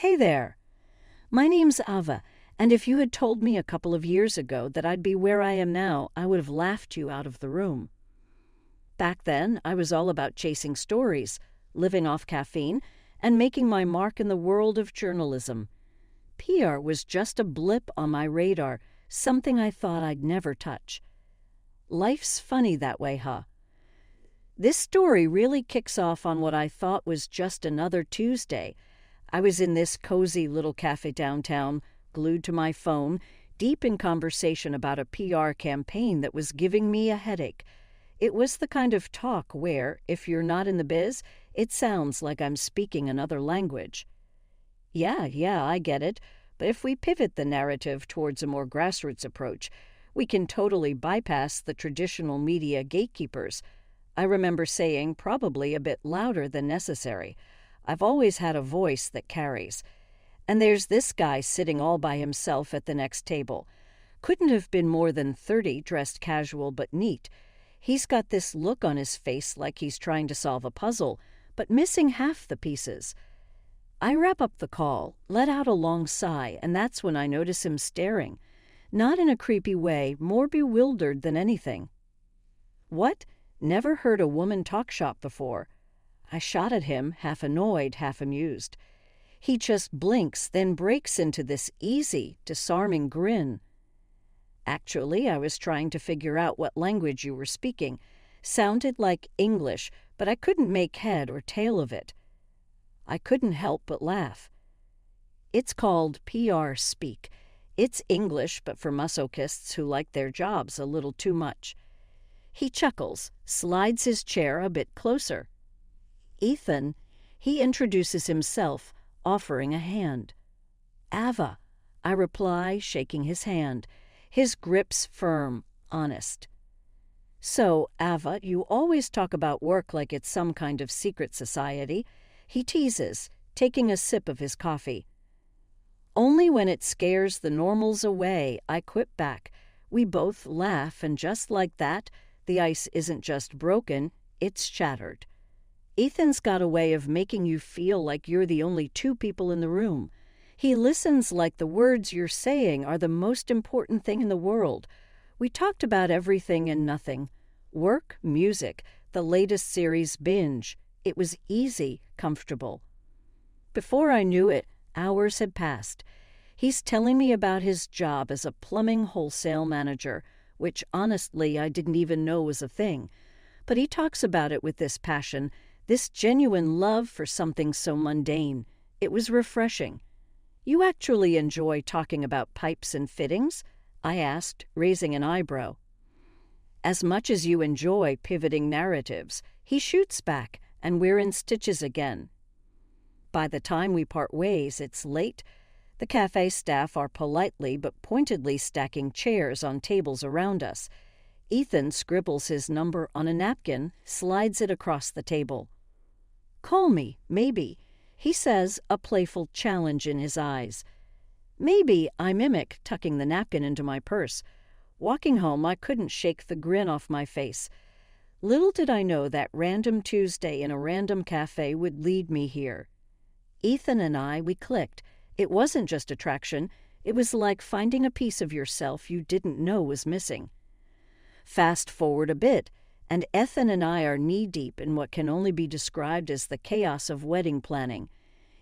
Hey there. My name's Ava, and if you had told me a couple of years ago that I'd be where I am now, I would have laughed you out of the room. Back then, I was all about chasing stories, living off caffeine, and making my mark in the world of journalism. PR was just a blip on my radar, something I thought I'd never touch. Life's funny that way, huh? This story really kicks off on what I thought was just another Tuesday. I was in this cozy little cafe downtown, glued to my phone, deep in conversation about a PR campaign that was giving me a headache. It was the kind of talk where, if you're not in the biz, it sounds like I'm speaking another language. Yeah, I get it, but if we pivot the narrative towards a more grassroots approach, we can totally bypass the traditional media gatekeepers. I remember saying, probably a bit louder than necessary, I've always had a voice that carries. And there's this guy sitting all by himself at the next table. Couldn't have been more than 30, dressed casual but neat. He's got this look on his face like he's trying to solve a puzzle, but missing half the pieces. I wrap up the call, let out a long sigh, and that's when I notice him staring. Not in a creepy way, more bewildered than anything. What? Never heard a woman talk shop before. I shot at him, half annoyed, half amused. He just blinks, then breaks into this easy, disarming grin. Actually, I was trying to figure out what language you were speaking. Sounded like English, but I couldn't make head or tail of it. I couldn't help but laugh. It's called PR speak. It's English, but for masochists who like their jobs a little too much. He chuckles, slides his chair a bit closer. Ethan, he introduces himself, offering a hand. Ava, I reply, shaking his hand. His grip's firm, honest. So, Ava, you always talk about work like it's some kind of secret society. He teases, taking a sip of his coffee. Only when it scares the normals away, I quip back. We both laugh, and just like that, the ice isn't just broken, it's shattered. Ethan's got a way of making you feel like you're the only two people in the room. He listens like the words you're saying are the most important thing in the world. We talked about everything and nothing. Work, music, the latest series binge. It was easy, comfortable. Before I knew it, hours had passed. He's telling me about his job as a plumbing wholesale manager, which honestly I didn't even know was a thing. But he talks about it with this passion, this genuine love for something so mundane. It was refreshing. You actually enjoy talking about pipes and fittings? I asked, raising an eyebrow. As much as you enjoy pivoting narratives, he shoots back, and we're in stitches again. By the time we part ways, it's late. The cafe staff are politely but pointedly stacking chairs on tables around us. Ethan scribbles his number on a napkin, slides it across the table. Call me, maybe, he says, a playful challenge in his eyes. Maybe, I mimic, tucking the napkin into my purse. Walking home, I couldn't shake the grin off my face. Little did I know that random Tuesday in a random cafe would lead me here. Ethan and I, we clicked. It wasn't just attraction. It was like finding a piece of yourself you didn't know was missing. Fast forward a bit, and Ethan and I are knee-deep in what can only be described as the chaos of wedding planning.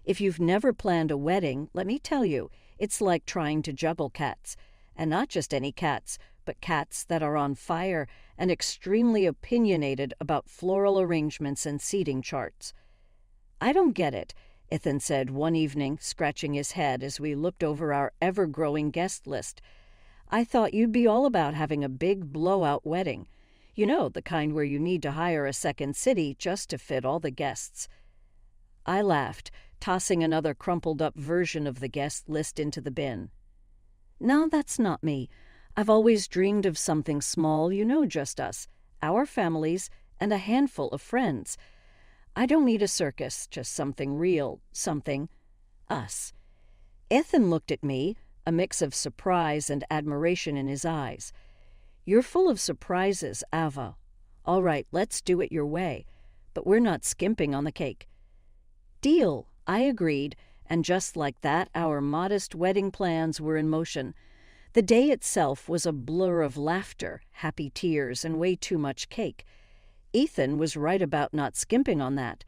If you've never planned a wedding, let me tell you, it's like trying to juggle cats. And not just any cats, but cats that are on fire and extremely opinionated about floral arrangements and seating charts. I don't get it, Ethan said one evening, scratching his head as we looked over our ever-growing guest list. I thought you'd be all about having a big blowout wedding. You know, the kind where you need to hire a second city just to fit all the guests. I laughed, tossing another crumpled-up version of the guest list into the bin. No, that's not me. I've always dreamed of something small, you know, just us, our families, and a handful of friends. I don't need a circus, just something real, something us. Ethan looked at me, a mix of surprise and admiration in his eyes. You're full of surprises, Ava. All right, let's do it your way. But we're not skimping on the cake. Deal, I agreed, And just like that, our modest wedding plans were in motion. The day itself was a blur of laughter, happy tears, and way too much cake. Ethan was right about not skimping on that.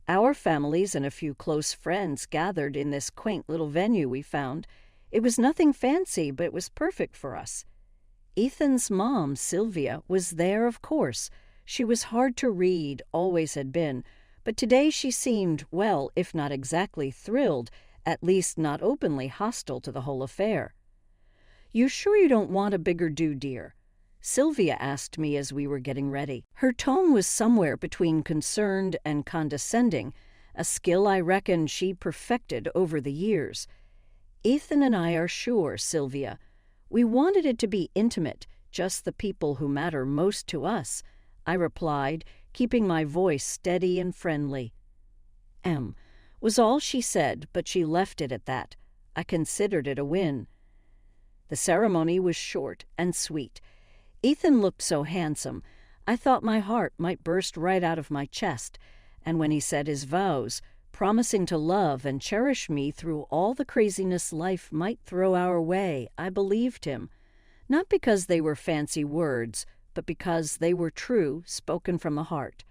Our families and a few close friends gathered in this quaint little venue we found. It was nothing fancy, but it was perfect for us. Ethan's mom, Sylvia, was there, of course. She was hard to read, always had been, but today she seemed, well, if not exactly thrilled, at least not openly hostile to the whole affair. "You sure you don't want a bigger do, dear?" Sylvia asked me as we were getting ready. Her tone was somewhere between concerned and condescending, a skill I reckon she perfected over the years. "Ethan and I are sure, Sylvia. We wanted it to be intimate, just the people who matter most to us," I replied, keeping my voice steady and friendly. Was all she said, but she left it at that. I considered it a win. The ceremony was short and sweet. Ethan looked so handsome, I thought my heart might burst right out of my chest, and when he said his vows, promising to love and cherish me through all the craziness life might throw our way, I believed him. Not because they were fancy words, but because they were true, spoken from the heart.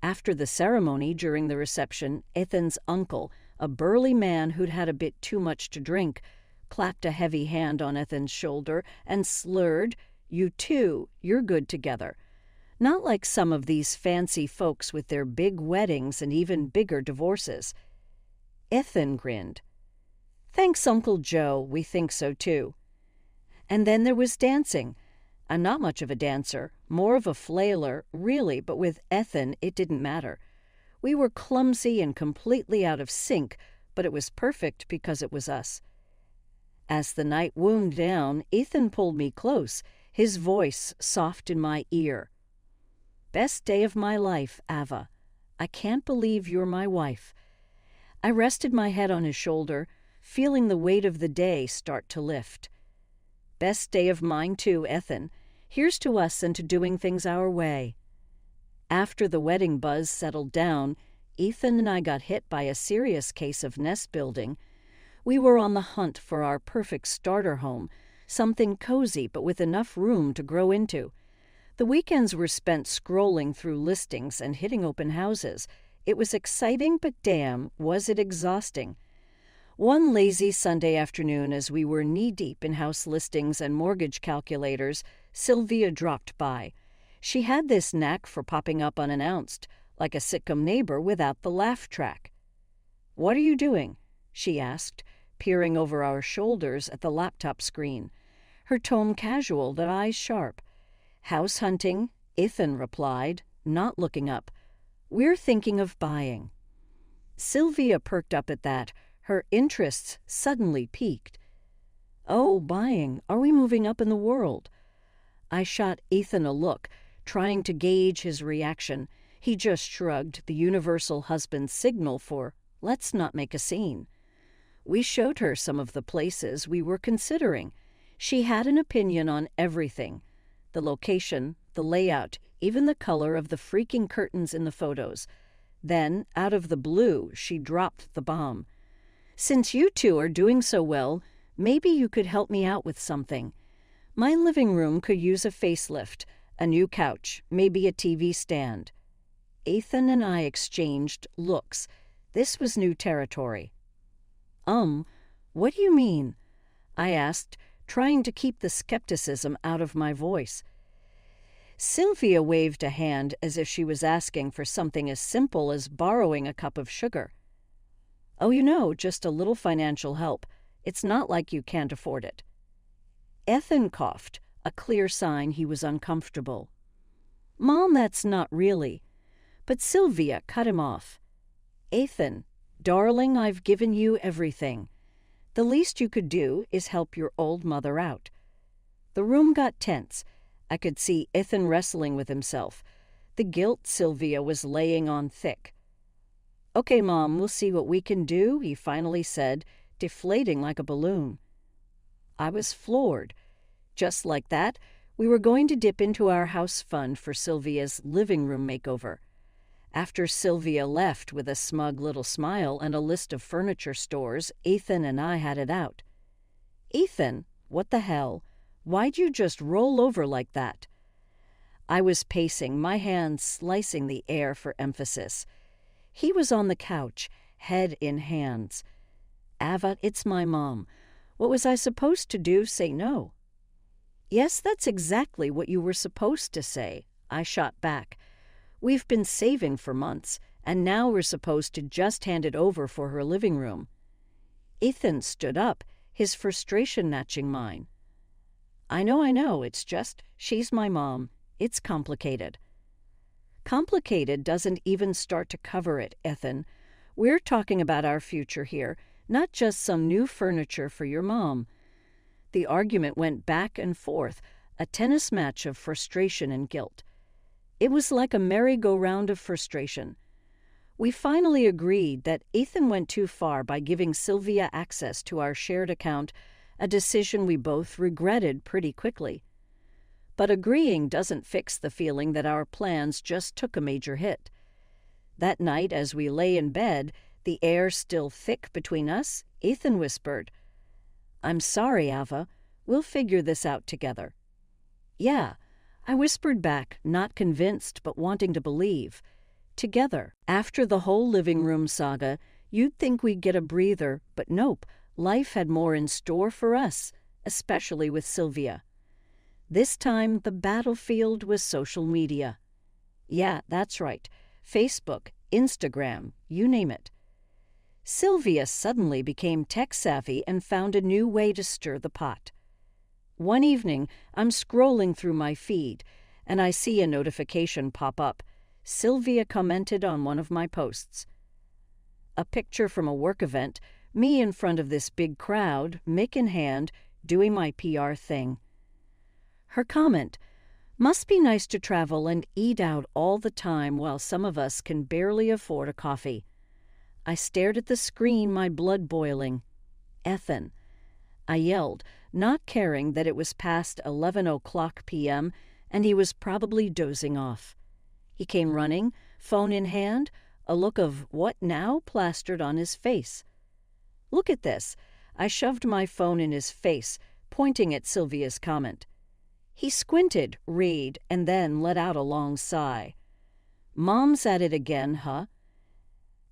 After the ceremony, during the reception, Ethan's uncle, a burly man who'd had a bit too much to drink, clapped a heavy hand on Ethan's shoulder and slurred, "You two, you're good together." Not like some of these fancy folks with their big weddings and even bigger divorces. Ethan grinned. "Thanks, Uncle Joe, we think so too." And then there was dancing. I'm not much of a dancer, more of a flailer, really, but with Ethan it didn't matter. We were clumsy and completely out of sync, but it was perfect because it was us. As the night wound down, Ethan pulled me close, his voice soft in my ear. "Best day of my life, Ava. I can't believe you're my wife." I rested my head on his shoulder, feeling the weight of the day start to lift. "Best day of mine too, Ethan. Here's to us and to doing things our way." After the wedding buzz settled down, Ethan and I got hit by a serious case of nest building. We were on the hunt for our perfect starter home, something cozy but with enough room to grow into. The weekends were spent scrolling through listings and hitting open houses. It was exciting, but damn, was it exhausting. One lazy Sunday afternoon, as we were knee-deep in house listings and mortgage calculators, Sylvia dropped by. She had this knack for popping up unannounced, like a sitcom neighbor without the laugh track. "What are you doing?" she asked, peering over our shoulders at the laptop screen. Her tone casual, the eyes sharp. "House hunting," Ethan replied, not looking up. "We're thinking of buying." Sylvia perked up at that. Her interests suddenly piqued. "Oh, buying. Are we moving up in the world?" I shot Ethan a look, trying to gauge his reaction. He just shrugged, the universal husband signal for, "Let's not make a scene." We showed her some of the places we were considering. She had an opinion on everything. The location, the layout, even the color of the freaking curtains in the photos. Then, out of the blue, she dropped the bomb. "Since you two are doing so well, maybe you could help me out with something. My living room could use a facelift, a new couch, maybe a TV stand." Ethan and I exchanged looks. This was new territory. What do you mean?" I asked, trying to keep the skepticism out of my voice. Sylvia waved a hand as if she was asking for something as simple as borrowing a cup of sugar. "Oh, just a little financial help. It's not like you can't afford it." Ethan coughed, a clear sign he was uncomfortable. "Mom, that's not really." But Sylvia cut him off. "Ethan, darling, I've given you everything. The least you could do is help your old mother out." The room got tense. I could see Ethan wrestling with himself. The guilt Sylvia was laying on thick. "Okay, Mom, we'll see what we can do," he finally said, deflating like a balloon. I was floored. Just like that, we were going to dip into our house fund for Sylvia's living room makeover. After Sylvia left with a smug little smile and a list of furniture stores, Ethan and I had it out. "Ethan, what the hell? Why'd you just roll over like that?" I was pacing, my hands slicing the air for emphasis. He was on the couch, head in hands. "Ava, it's my mom. What was I supposed to do? Say no?" "Yes, that's exactly what you were supposed to say," I shot back. "We've been saving for months, and now we're supposed to just hand it over for her living room." Ethan stood up, his frustration matching mine. I know, it's just, she's my mom. It's complicated." "Complicated doesn't even start to cover it, Ethan. We're talking about our future here, not just some new furniture for your mom." The argument went back and forth, a tennis match of frustration and guilt. It was like a merry-go-round of frustration. We finally agreed that Ethan went too far by giving Sylvia access to our shared account, a decision we both regretted pretty quickly. But agreeing doesn't fix the feeling that our plans just took a major hit. That night, as we lay in bed, the air still thick between us, Ethan whispered, "I'm sorry, Ava. We'll figure this out together." "Yeah," I whispered back, not convinced but wanting to believe. "Together." After the whole living room saga, you'd think we'd get a breather, but nope, life had more in store for us, especially with Sylvia. This time, the battlefield was social media. Yeah, that's right. Facebook, Instagram, you name it. Sylvia suddenly became tech-savvy and found a new way to stir the pot. One evening, I'm scrolling through my feed, and I see a notification pop up. Sylvia commented on one of my posts. A picture from a work event, me in front of this big crowd, mic in hand, doing my PR thing. Her comment, "Must be nice to travel and eat out all the time while some of us can barely afford a coffee." I stared at the screen, my blood boiling. "Ethan," I yelled, not caring that it was past 11:00 p.m. and he was probably dozing off. He came running, phone in hand, a look of "what now?" plastered on his face. "Look at this." I shoved my phone in his face, pointing at Sylvia's comment. He squinted, read, and then let out a long sigh. "Mom's at it again, huh?"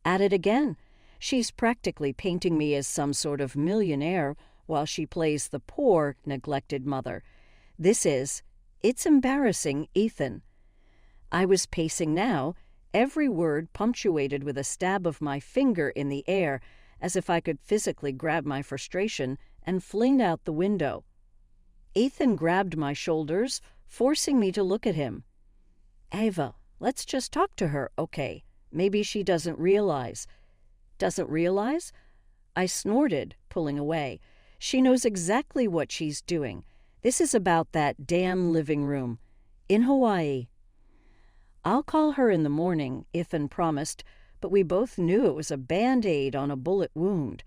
"At it again. She's practically painting me as some sort of millionaire while she plays the poor, neglected mother. It's embarrassing, Ethan." I was pacing now, every word punctuated with a stab of my finger in the air, as if I could physically grab my frustration and fling it out the window. Ethan grabbed my shoulders, forcing me to look at him. "Ava, let's just talk to her, okay? Maybe she doesn't realize." "Doesn't realize?" I snorted, pulling away. "She knows exactly what she's doing. This is about that damn living room. In Hawaii." "I'll call her in the morning," Ethan promised, but we both knew it was a Band-Aid on a bullet wound.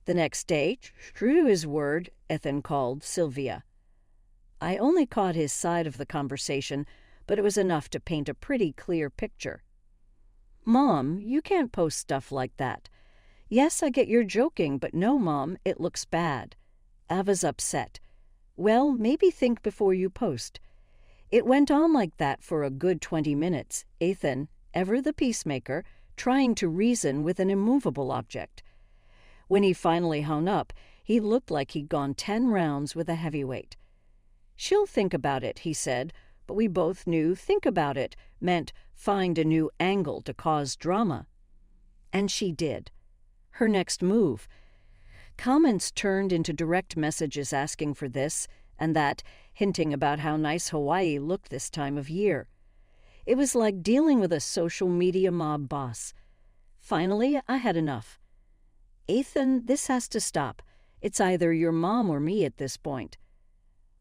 The next day, true to his word, Ethan called Sylvia. I only caught his side of the conversation, but it was enough to paint a pretty clear picture. "Mom, you can't post stuff like that." "Yes, I get you're joking, but no, Mom, it looks bad." Ava's upset. "Well, maybe think before you post." It went on like that for a good 20 minutes, Ethan, ever the peacemaker, trying to reason with an immovable object. When he finally hung up, he looked like he'd gone 10 rounds with a heavyweight. "She'll think about it," he said, but we both knew think about it meant find a new angle to cause drama. And she did. Her next move. Comments turned into direct messages asking for this and that, hinting about how nice Hawaii looked this time of year. It was like dealing with a social media mob boss. Finally, I had enough. "Ethan, this has to stop. It's either your mom or me at this point."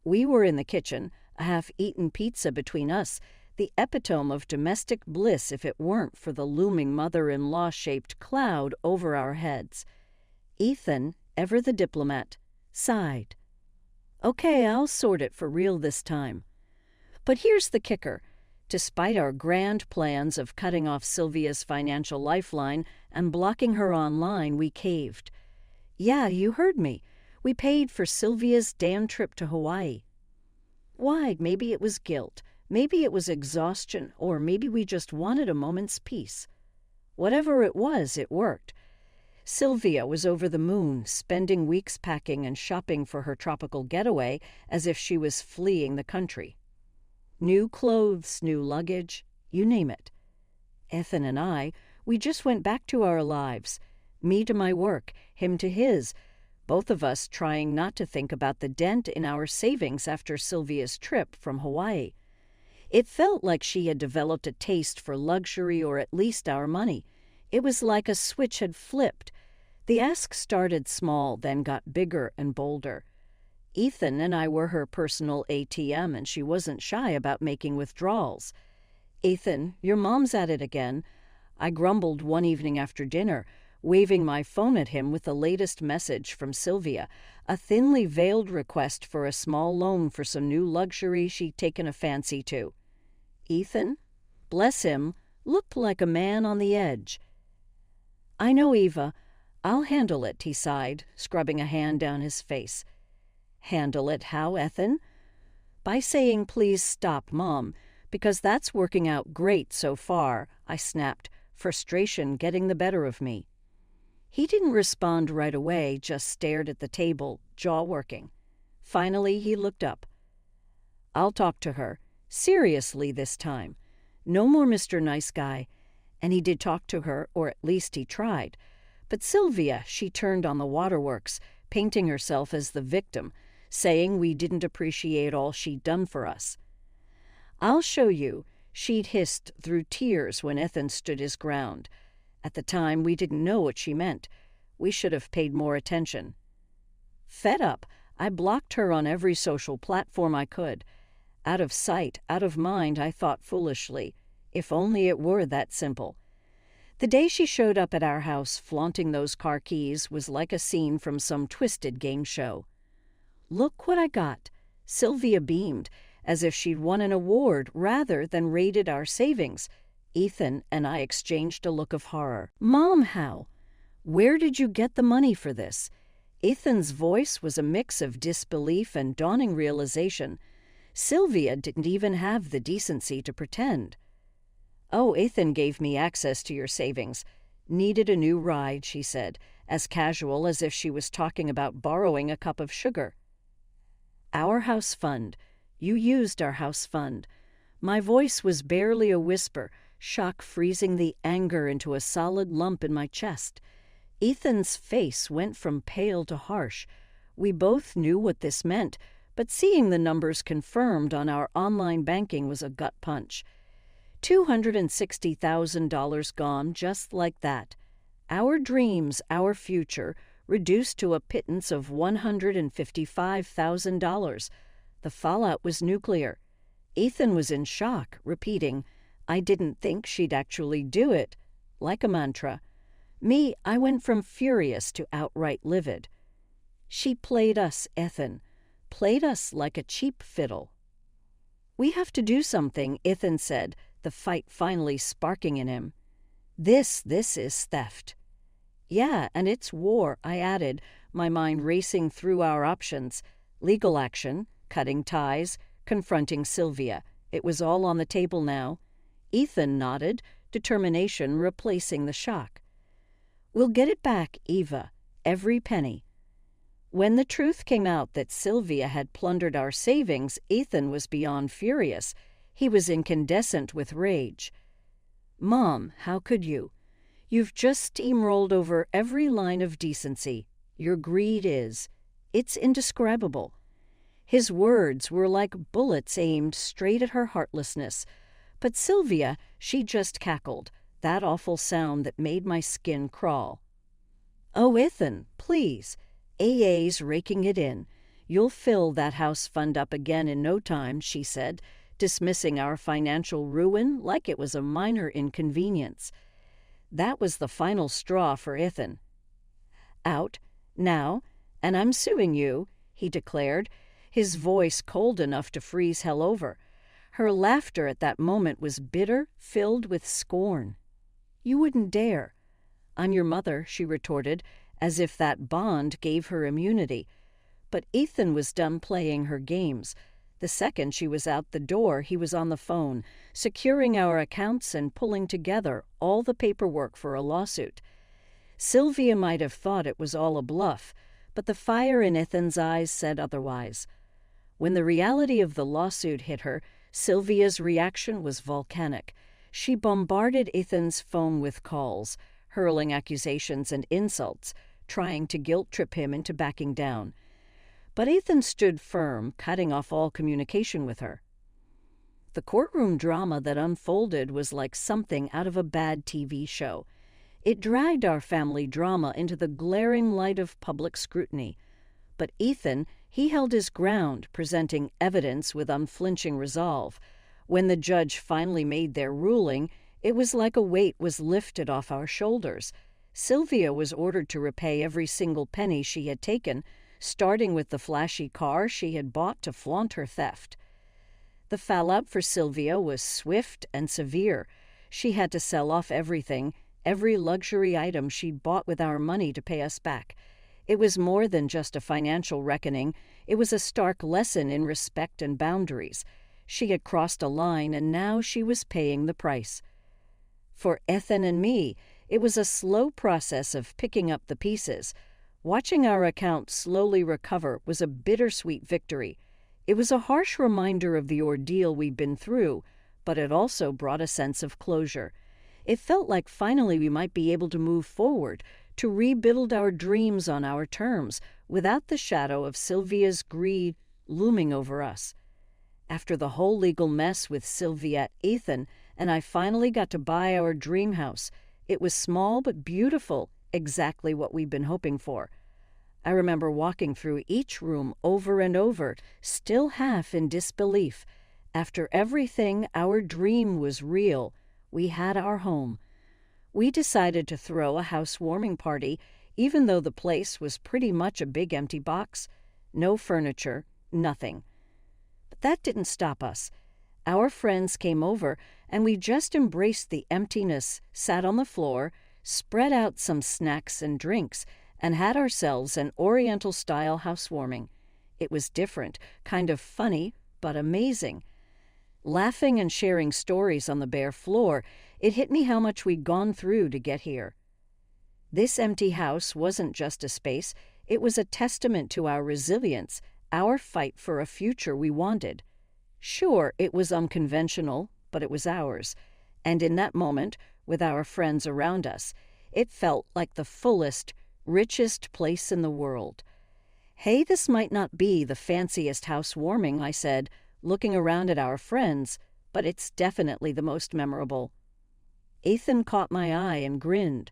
We were in the kitchen, a half-eaten pizza between us, the epitome of domestic bliss if it weren't for the looming mother-in-law-shaped cloud over our heads. Ethan, ever the diplomat, sighed. "Okay, I'll sort it for real this time." But here's the kicker. Despite our grand plans of cutting off Sylvia's financial lifeline and blocking her online, we caved. Yeah, you heard me. We paid for Sylvia's damn trip to Hawaii. Why? Maybe it was guilt. Maybe it was exhaustion, or maybe we just wanted a moment's peace. Whatever it was, it worked. Sylvia was over the moon, spending weeks packing and shopping for her tropical getaway as if she was fleeing the country. New clothes, new luggage, you name it. Ethan and I, we just went back to our lives. Me to my work, him to his, both of us trying not to think about the dent in our savings after Sylvia's trip from Hawaii. It felt like she had developed a taste for luxury, or at least our money. It was like a switch had flipped. The ask started small, then got bigger and bolder. Ethan and I were her personal ATM, and she wasn't shy about making withdrawals. "Ethan, your mom's at it again," I grumbled one evening after dinner, waving my phone at him with the latest message from Sylvia, a thinly veiled request for a small loan for some new luxury she'd taken a fancy to. Ethan, bless him, looked like a man on the edge. "I know, Eva. I'll handle it," he sighed, scrubbing a hand down his face. "Handle it how, Ethan?" "By saying, 'Please stop, Mom,' because that's working out great so far," I snapped, frustration getting the better of me. He didn't respond right away, just stared at the table, jaw working. Finally, he looked up. "I'll talk to her. Seriously this time. No more Mr. Nice Guy." And he did talk to her, or at least he tried. But Sylvia, she turned on the waterworks, painting herself as the victim, saying we didn't appreciate all she'd done for us. "I'll show you," she'd hissed through tears when Ethan stood his ground. At the time, we didn't know what she meant. We should have paid more attention. Fed up, I blocked her on every social platform I could. Out of sight, out of mind, I thought foolishly. If only it were that simple. The day she showed up at our house flaunting those car keys was like a scene from some twisted game show. "Look what I got." Sylvia beamed, as if she'd won an award rather than raided our savings. Ethan and I exchanged a look of horror. "Mom, how? Where did you get the money for this?" Ethan's voice was a mix of disbelief and dawning realization. Sylvia didn't even have the decency to pretend. "Oh, Ethan gave me access to your savings. Needed a new ride," she said, as casual as if she was talking about borrowing a cup of sugar. "Our house fund. You used our house fund." My voice was barely a whisper, shock freezing the anger into a solid lump in my chest. Ethan's face went from pale to harsh. We both knew what this meant, but seeing the numbers confirmed on our online banking was a gut punch. $260,000 gone just like that. Our dreams, our future, reduced to a pittance of $155,000. The fallout was nuclear. Ethan was in shock, repeating, "I didn't think she'd actually do it," like a mantra. Me, I went from furious to outright livid. She played us, Ethan. Played us like a cheap fiddle. "We have to do something," Ethan said, the fight finally sparking in him. This is theft." "Yeah, and it's war," I added, my mind racing through our options. Legal action, cutting ties, confronting Sylvia. It was all on the table now. Ethan nodded, determination replacing the shock. "We'll get it back, Eva. Every penny." When the truth came out that Sylvia had plundered our savings, Ethan was beyond furious. He was incandescent with rage. "Mom, how could you? You've just steamrolled over every line of decency. Your greed is. It's indescribable." His words were like bullets aimed straight at her heartlessness. But Sylvia, she just cackled, that awful sound that made my skin crawl. "Oh, Ethan, please. AA's raking it in. You'll fill that house fund up again in no time," she said, dismissing our financial ruin like it was a minor inconvenience. That was the final straw for Ethan. "Out, now, and I'm suing you," he declared, his voice cold enough to freeze hell over. Her laughter at that moment was bitter, filled with scorn. "You wouldn't dare." "I'm your mother," she retorted, as if that bond gave her immunity. But Ethan was done playing her games. The second she was out the door, he was on the phone, securing our accounts and pulling together all the paperwork for a lawsuit. Sylvia might have thought it was all a bluff, but the fire in Ethan's eyes said otherwise. When the reality of the lawsuit hit her, Sylvia's reaction was volcanic. She bombarded Ethan's phone with calls, hurling accusations and insults, trying to guilt-trip him into backing down. But Ethan stood firm, cutting off all communication with her. The courtroom drama that unfolded was like something out of a bad TV show. It dragged our family drama into the glaring light of public scrutiny. But Ethan, he held his ground, presenting evidence with unflinching resolve. When the judge finally made their ruling, it was like a weight was lifted off our shoulders. Sylvia was ordered to repay every single penny she had taken, starting with the flashy car she had bought to flaunt her theft. The fallout for Sylvia was swift and severe. She had to sell off everything, every luxury item she'd bought with our money to pay us back. It was more than just a financial reckoning. It was a stark lesson in respect and boundaries. She had crossed a line, and now she was paying the price. For Ethan and me, it was a slow process of picking up the pieces. Watching our account slowly recover was a bittersweet victory. It was a harsh reminder of the ordeal we'd been through, but it also brought a sense of closure. It felt like finally we might be able to move forward, to rebuild our dreams on our terms, without the shadow of Sylvia's greed looming over us. After the whole legal mess with Sylvia, Ethan, and I finally got to buy our dream house. It was small but beautiful, exactly what we'd been hoping for. I remember walking through each room over and over, still half in disbelief. After everything, our dream was real. We had our home. We decided to throw a housewarming party, even though the place was pretty much a big empty box. No furniture, nothing. But that didn't stop us. Our friends came over, and we just embraced the emptiness, sat on the floor, spread out some snacks and drinks, and had ourselves an Oriental-style housewarming. It was different, kind of funny, but amazing. Laughing and sharing stories on the bare floor, it hit me how much we'd gone through to get here. This empty house wasn't just a space, it was a testament to our resilience, our fight for a future we wanted. Sure, it was unconventional, but it was ours. And in that moment, with our friends around us, it felt like the fullest, richest place in the world. "Hey, this might not be the fanciest housewarming," I said, looking around at our friends, "but it's definitely the most memorable." Ethan caught my eye and grinned.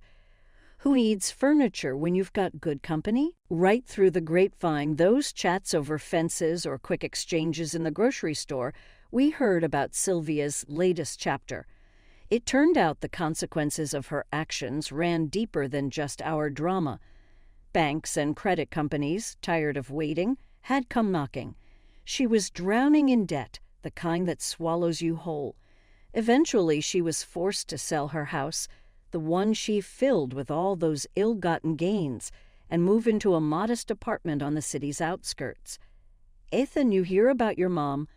"Who needs furniture when you've got good company?" Right through the grapevine, those chats over fences or quick exchanges in the grocery store, we heard about Sylvia's latest chapter. It turned out the consequences of her actions ran deeper than just our drama. Banks and credit companies, tired of waiting, had come knocking. She was drowning in debt, the kind that swallows you whole. Eventually, she was forced to sell her house, the one she filled with all those ill-gotten gains, and move into a modest apartment on the city's outskirts. "Ethan, you hear about your mom?"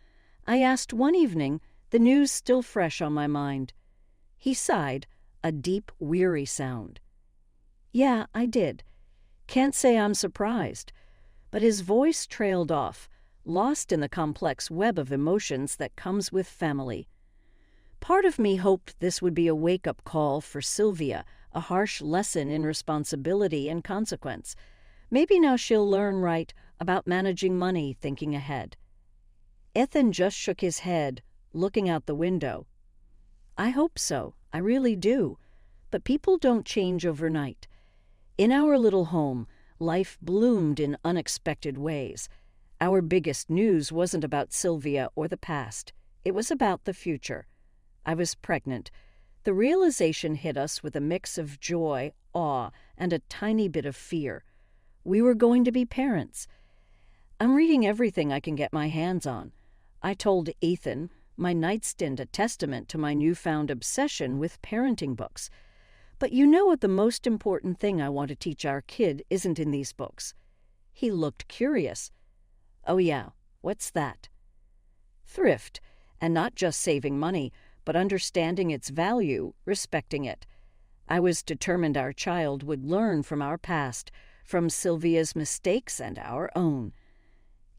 I asked one evening, the news still fresh on my mind. He sighed, a deep, weary sound. "Yeah, I did. Can't say I'm surprised." But his voice trailed off, lost in the complex web of emotions that comes with family. Part of me hoped this would be a wake-up call for Sylvia, a harsh lesson in responsibility and consequence. Maybe now she'll learn right about managing money, thinking ahead. Ethan just shook his head, looking out the window. "I hope so, I really do. But people don't change overnight. In our little home, life bloomed in unexpected ways. Our biggest news wasn't about Sylvia or the past. It was about the future. I was pregnant. The realization hit us with a mix of joy, awe, and a tiny bit of fear. We were going to be parents. I'm reading everything I can get my hands on. I told Ethan, my nightstand a testament to my newfound obsession with parenting books. But you know what the most important thing I want to teach our kid isn't in these books. He looked curious. Oh yeah, what's that? Thrift, and not just saving money, but understanding its value, respecting it. I was determined our child would learn from our past, from Sylvia's mistakes and our own.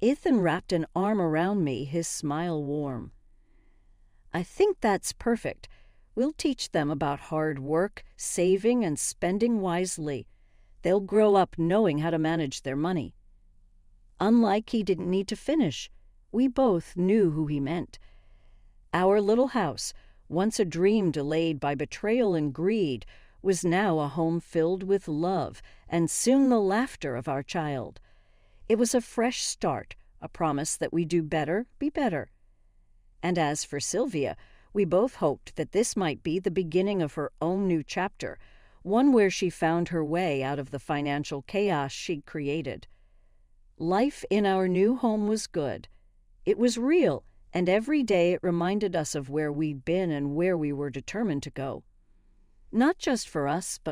Ethan wrapped an arm around me, his smile warm. I think that's perfect. We'll teach them about hard work, saving, and spending wisely. They'll grow up knowing how to manage their money. Unlike he didn't need to finish. We both knew who he meant. Our little house, once a dream delayed by betrayal and greed, was now a home filled with love and soon the laughter of our child. It was a fresh start, a promise that we do better, be better. And as for Sylvia, we both hoped that this might be the beginning of her own new chapter, one where she found her way out of the financial chaos she'd created. Life in our new home was good. It was real, and every day it reminded us of where we'd been and where we were determined to go. Not just for us, but